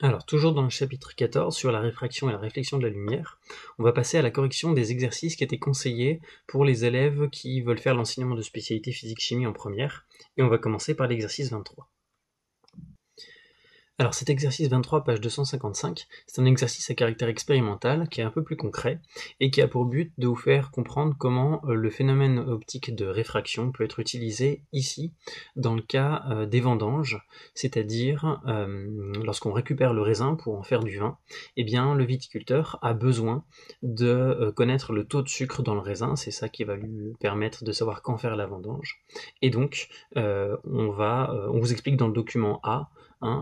Alors, toujours dans le chapitre 14, sur la réfraction et la réflexion de la lumière, on va passer à la correction des exercices qui étaient conseillés pour les élèves qui veulent faire l'enseignement de spécialité physique-chimie en première, et on va commencer par l'exercice 23. Alors cet exercice 23, page 255, c'est un exercice à caractère expérimental qui est un peu plus concret et qui a pour but de vous faire comprendre comment le phénomène optique de réfraction peut être utilisé ici dans le cas des vendanges, c'est-à-dire lorsqu'on récupère le raisin pour en faire du vin, eh bien le viticulteur a besoin de connaître le taux de sucre dans le raisin, c'est ça qui va lui permettre de savoir quand faire la vendange. Et donc on vous explique dans le document A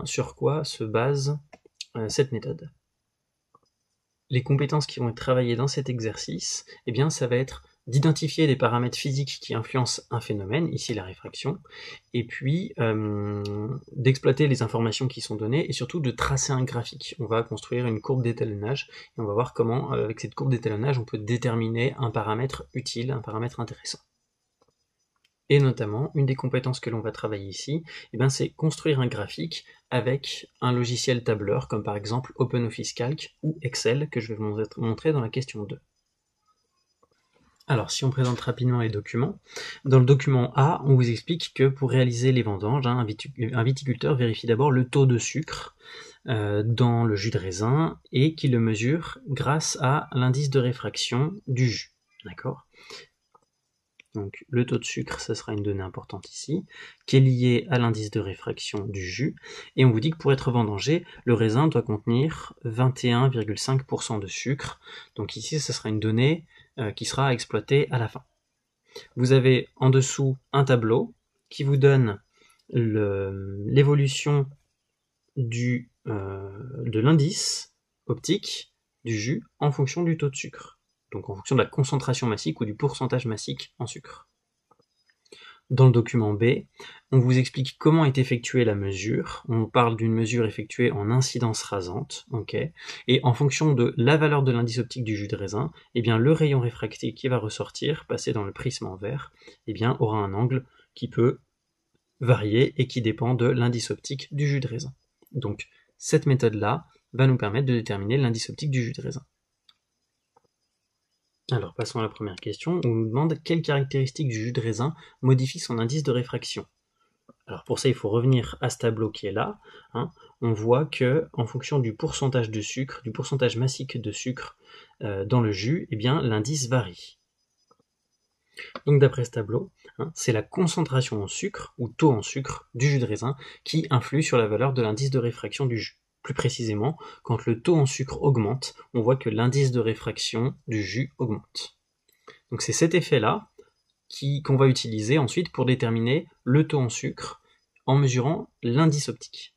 sur quoi se base cette méthode. Les compétences qui vont être travaillées dans cet exercice, eh bien, ça va être d'identifier des paramètres physiques qui influencent un phénomène, ici la réfraction, et puis d'exploiter les informations qui sont données, et surtout de tracer un graphique. On va construire une courbe d'étalonnage, et on va voir comment, avec cette courbe d'étalonnage, on peut déterminer un paramètre utile, un paramètre intéressant. Et notamment, une des compétences que l'on va travailler ici, c'est construire un graphique avec un logiciel tableur, comme par exemple OpenOffice Calc ou Excel, que je vais vous montrer dans la question 2. Alors, si on présente rapidement les documents, dans le document A, on vous explique que pour réaliser les vendanges, un viticulteur vérifie d'abord le taux de sucre dans le jus de raisin et qu'il le mesure grâce à l'indice de réfraction du jus. D'accord ? Donc le taux de sucre, ça sera une donnée importante ici, qui est liée à l'indice de réfraction du jus, et on vous dit que pour être vendangé, le raisin doit contenir 21,5% de sucre, donc ici ça sera une donnée qui sera exploitée à la fin. Vous avez en dessous un tableau qui vous donne l'évolution de l'indice optique du jus en fonction du taux de sucre. Donc en fonction de la concentration massique ou du pourcentage massique en sucre. Dans le document B, on vous explique comment est effectuée la mesure. On parle d'une mesure effectuée en incidence rasante, okay, et en fonction de la valeur de l'indice optique du jus de raisin, eh bien le rayon réfracté qui va ressortir, passer dans le prisme en verre, eh bien aura un angle qui peut varier et qui dépend de l'indice optique du jus de raisin. Donc cette méthode-là va nous permettre de déterminer l'indice optique du jus de raisin. Alors, passons à la première question. On nous demande quelle caractéristique du jus de raisin modifie son indice de réfraction. Alors pour ça, il faut revenir à ce tableau qui est là. On voit que, en fonction du pourcentage de sucre, du pourcentage massique de sucre dans le jus, eh bien l'indice varie. Donc d'après ce tableau, c'est la concentration en sucre, ou taux en sucre, du jus de raisin qui influe sur la valeur de l'indice de réfraction du jus. Plus précisément, quand le taux en sucre augmente, on voit que l'indice de réfraction du jus augmente. Donc c'est cet effet-là qu'on va utiliser ensuite pour déterminer le taux en sucre en mesurant l'indice optique.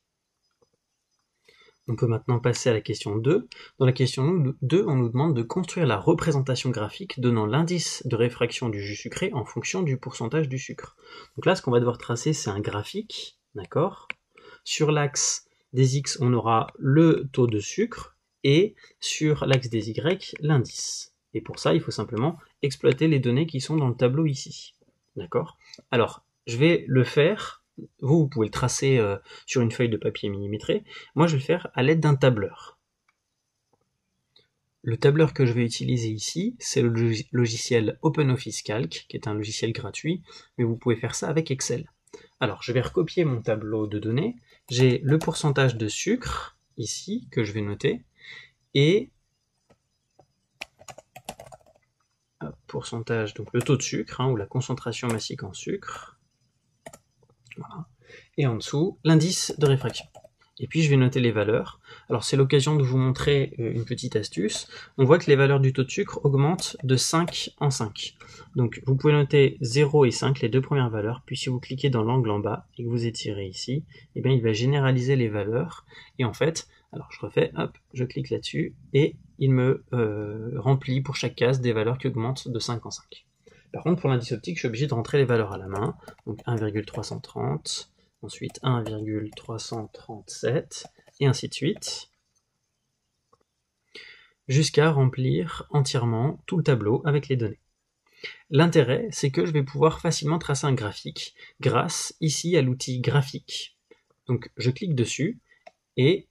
On peut maintenant passer à la question 2. Dans la question 2, on nous demande de construire la représentation graphique donnant l'indice de réfraction du jus sucré en fonction du pourcentage du sucre. Donc là, ce qu'on va devoir tracer, c'est un graphique, d'accord ? Sur l'axe des X, on aura le taux de sucre, et sur l'axe des Y, l'indice. Et pour ça, il faut simplement exploiter les données qui sont dans le tableau ici. D'accord ? Alors, je vais le faire, vous pouvez le tracer sur une feuille de papier millimétré, moi je vais le faire à l'aide d'un tableur. Le tableur que je vais utiliser ici, c'est le logiciel OpenOffice Calc, qui est un logiciel gratuit, mais vous pouvez faire ça avec Excel. Alors, je vais recopier mon tableau de données. J'ai le pourcentage de sucre, ici, que je vais noter, et pourcentage, donc le taux de sucre, ou la concentration massique en sucre. Voilà. Et en dessous, l'indice de réfraction. Et puis je vais noter les valeurs. Alors c'est l'occasion de vous montrer une petite astuce. On voit que les valeurs du taux de sucre augmentent de 5 en 5. Donc vous pouvez noter 0 et 5, les deux premières valeurs, puis si vous cliquez dans l'angle en bas et que vous étirez ici, eh bien il va généraliser les valeurs. Et en fait, alors je refais, hop, je clique là-dessus, et il me remplit pour chaque case des valeurs qui augmentent de 5 en 5. Par contre, pour l'indice optique, je suis obligé de rentrer les valeurs à la main. Donc 1,330, ensuite 1,337, et ainsi de suite, jusqu'à remplir entièrement tout le tableau avec les données. L'intérêt, c'est que je vais pouvoir facilement tracer un graphique grâce ici à l'outil graphique. Donc je clique dessus, et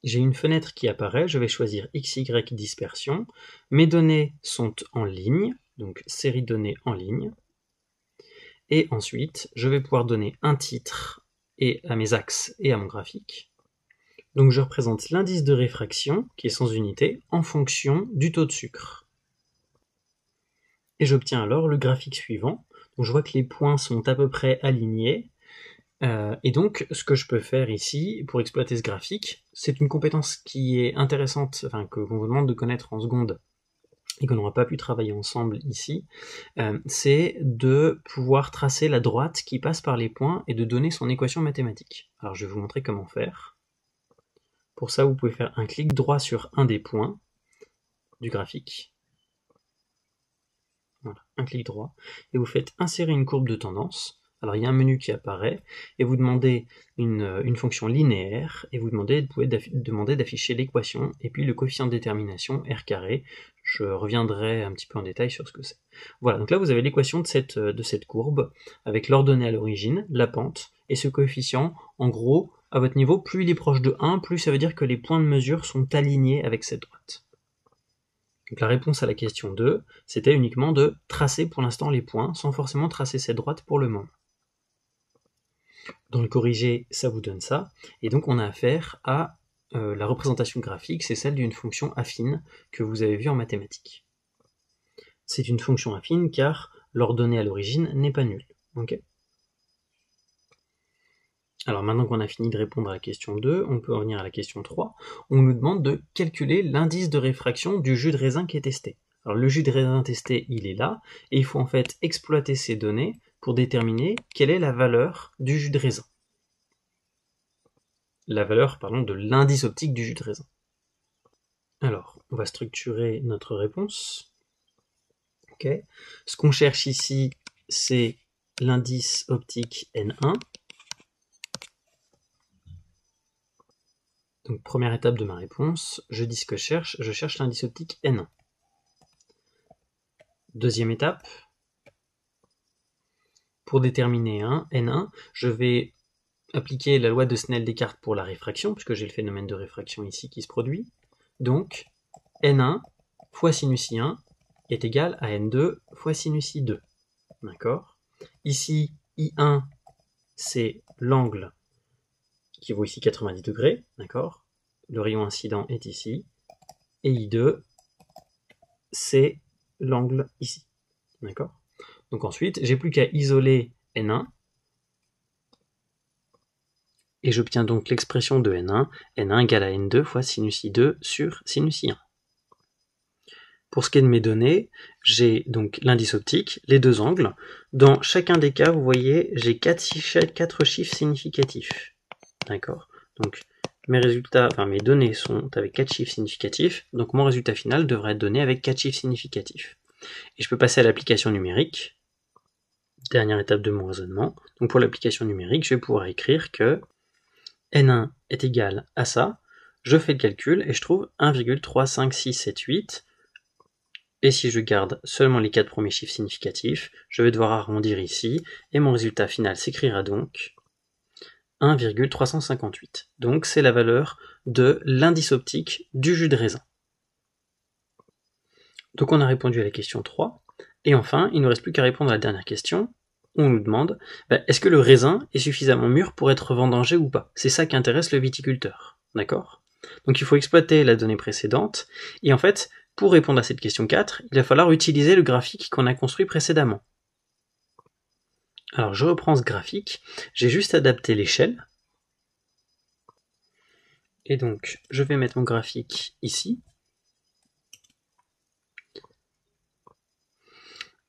j'ai une fenêtre qui apparaît, je vais choisir XY dispersion, mes données sont en ligne, donc série de données en ligne, et ensuite je vais pouvoir donner un titre et à mes axes et à mon graphique. Donc je représente l'indice de réfraction, qui est sans unité, en fonction du taux de sucre. Et j'obtiens alors le graphique suivant. Donc je vois que les points sont à peu près alignés. Et donc, ce que je peux faire ici, pour exploiter ce graphique, c'est une compétence qui est intéressante, enfin, qu'on vous demande de connaître en seconde, et qu'on n'aura pas pu travailler ensemble ici, c'est de pouvoir tracer la droite qui passe par les points et de donner son équation mathématique. Alors je vais vous montrer comment faire. Pour ça, vous pouvez faire un clic droit sur un des points du graphique. Voilà, un clic droit. Et vous faites insérer une courbe de tendance. Alors il y a un menu qui apparaît, et vous demandez une fonction linéaire, et vous pouvez demander d'afficher l'équation, et puis le coefficient de détermination, R carré. Je reviendrai un petit peu en détail sur ce que c'est. Voilà, donc là vous avez l'équation de cette courbe, avec l'ordonnée à l'origine, la pente, et ce coefficient, en gros, à votre niveau, plus il est proche de 1, plus ça veut dire que les points de mesure sont alignés avec cette droite. Donc la réponse à la question 2, c'était uniquement de tracer pour l'instant les points, sans forcément tracer cette droite pour le moment. Dans le corrigé, ça vous donne ça, et donc on a affaire à la représentation graphique, c'est celle d'une fonction affine que vous avez vue en mathématiques. C'est une fonction affine car l'ordonnée à l'origine n'est pas nulle. Okay. Alors maintenant qu'on a fini de répondre à la question 2, on peut revenir à la question 3. On nous demande de calculer l'indice de réfraction du jus de raisin qui est testé. Alors le jus de raisin testé, il est là, et il faut en fait exploiter ces données pour déterminer quelle est la valeur du jus de raisin. La valeur, pardon, de l'indice optique du jus de raisin. Alors, on va structurer notre réponse. Okay. Ce qu'on cherche ici, c'est l'indice optique N1. Donc première étape de ma réponse, je dis ce que je cherche l'indice optique N1. Deuxième étape, pour déterminer N1, je vais appliquer la loi de Snell-Descartes pour la réfraction, puisque j'ai le phénomène de réfraction ici qui se produit. Donc, N1 fois sinus I1 est égal à N2 fois sinus I2. D'accord ? Ici, I1, c'est l'angle qui vaut ici 90 degrés, d'accord ? Le rayon incident est ici. Et I2, c'est l'angle ici, d'accord ? Donc ensuite, j'ai plus qu'à isoler N1, et j'obtiens donc l'expression de N1 égale à N2 fois sinus I2 sur sinus I1. Pour ce qui est de mes données, j'ai donc l'indice optique, les deux angles. Dans chacun des cas, vous voyez, j'ai 4 chiffres significatifs. D'accord ? Donc, mes données sont avec 4 chiffres significatifs, donc mon résultat final devrait être donné avec 4 chiffres significatifs. Et je peux passer à l'application numérique, dernière étape de mon raisonnement. Donc pour l'application numérique, je vais pouvoir écrire que N1 est égal à ça, je fais le calcul et je trouve 1,35678. Et si je garde seulement les 4 premiers chiffres significatifs, je vais devoir arrondir ici, et mon résultat final s'écrira donc 1,358. Donc c'est la valeur de l'indice optique du jus de raisin. Donc on a répondu à la question 3, et enfin, il ne nous reste plus qu'à répondre à la dernière question. On nous demande, est-ce que le raisin est suffisamment mûr pour être vendangé ou pas? C'est ça qui intéresse le viticulteur, d'accord? Donc il faut exploiter la donnée précédente, et en fait, pour répondre à cette question 4, il va falloir utiliser le graphique qu'on a construit précédemment. Alors je reprends ce graphique, j'ai juste adapté l'échelle, et donc je vais mettre mon graphique ici.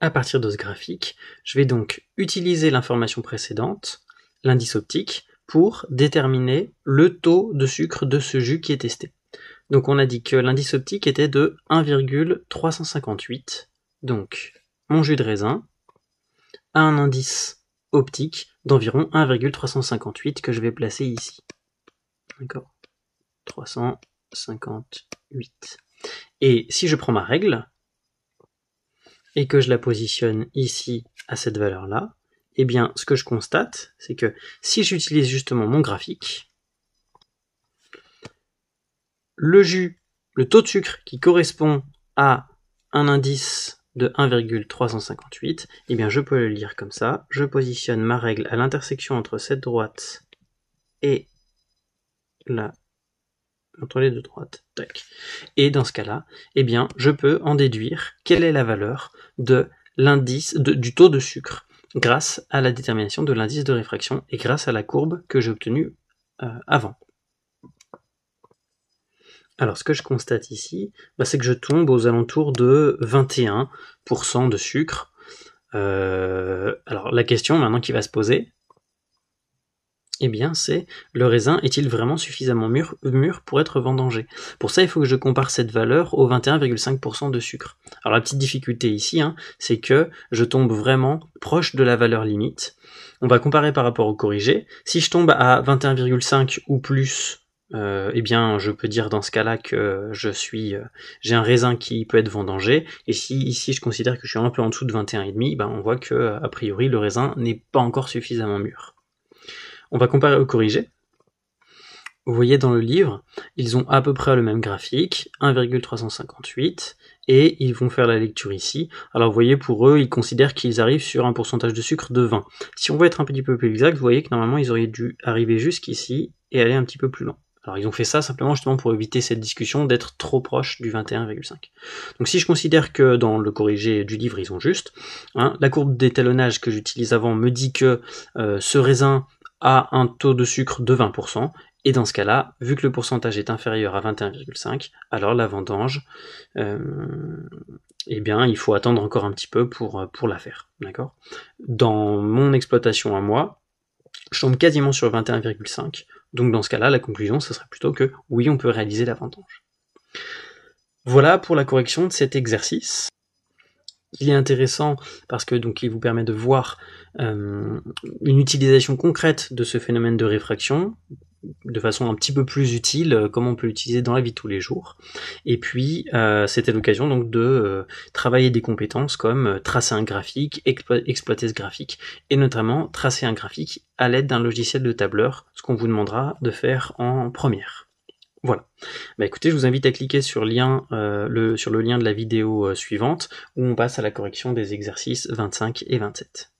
À partir de ce graphique, je vais donc utiliser l'information précédente, l'indice optique, pour déterminer le taux de sucre de ce jus qui est testé. Donc on a dit que l'indice optique était de 1,358. Donc mon jus de raisin a un indice optique d'environ 1,358 que je vais placer ici. D'accord ? 358. Et si je prends ma règle, et que je la positionne ici à cette valeur-là, eh bien, ce que je constate, c'est que si j'utilise justement mon graphique, le jus, le taux de sucre qui correspond à un indice de 1,358, eh bien je peux le lire comme ça. Je positionne ma règle à l'intersection entre cette droite et entre les deux droites. Tac. Et dans ce cas-là, eh bien je peux en déduire quelle est la valeur de l'indice du taux de sucre grâce à la détermination de l'indice de réfraction et grâce à la courbe que j'ai obtenue avant. Alors ce que je constate ici, c'est que je tombe aux alentours de 21% de sucre. Alors la question maintenant qui va se poser, eh bien c'est, le raisin est-il vraiment suffisamment mûr pour être vendangé? Pour ça, il faut que je compare cette valeur au 21,5% de sucre. Alors la petite difficulté ici, c'est que je tombe vraiment proche de la valeur limite. On va comparer par rapport au corrigé. Si je tombe à 21,5 ou plus, eh bien je peux dire dans ce cas-là que j'ai un raisin qui peut être vendangé, et si ici je considère que je suis un peu en dessous de 21,5, on voit que a priori le raisin n'est pas encore suffisamment mûr. On va comparer au corrigé. Vous voyez dans le livre, ils ont à peu près le même graphique, 1,358, et ils vont faire la lecture ici. Alors vous voyez, pour eux, ils considèrent qu'ils arrivent sur un pourcentage de sucre de 20. Si on veut être un petit peu plus exact, vous voyez que normalement ils auraient dû arriver jusqu'ici et aller un petit peu plus loin. Alors ils ont fait ça simplement justement pour éviter cette discussion d'être trop proche du 21,5. Donc si je considère que dans le corrigé du livre ils ont juste, la courbe d'étalonnage que j'utilise avant me dit que ce raisin a un taux de sucre de 20%, et dans ce cas-là, vu que le pourcentage est inférieur à 21,5, alors la vendange, eh bien, il faut attendre encore un petit peu pour la faire, d'accord? Dans mon exploitation à moi, je tombe quasiment sur 21,5, donc dans ce cas-là, la conclusion, ce serait plutôt que oui, on peut réaliser la vendange. Voilà pour la correction de cet exercice. Il est intéressant parce que donc il vous permet de voir une utilisation concrète de ce phénomène de réfraction de façon un petit peu plus utile, comment on peut l'utiliser dans la vie de tous les jours. Et puis c'était l'occasion donc de travailler des compétences comme tracer un graphique, exploiter ce graphique, et notamment tracer un graphique à l'aide d'un logiciel de tableur, ce qu'on vous demandera de faire en première. Voilà. Écoutez, je vous invite à cliquer sur le lien de la vidéo suivante où on passe à la correction des exercices 25 et 27.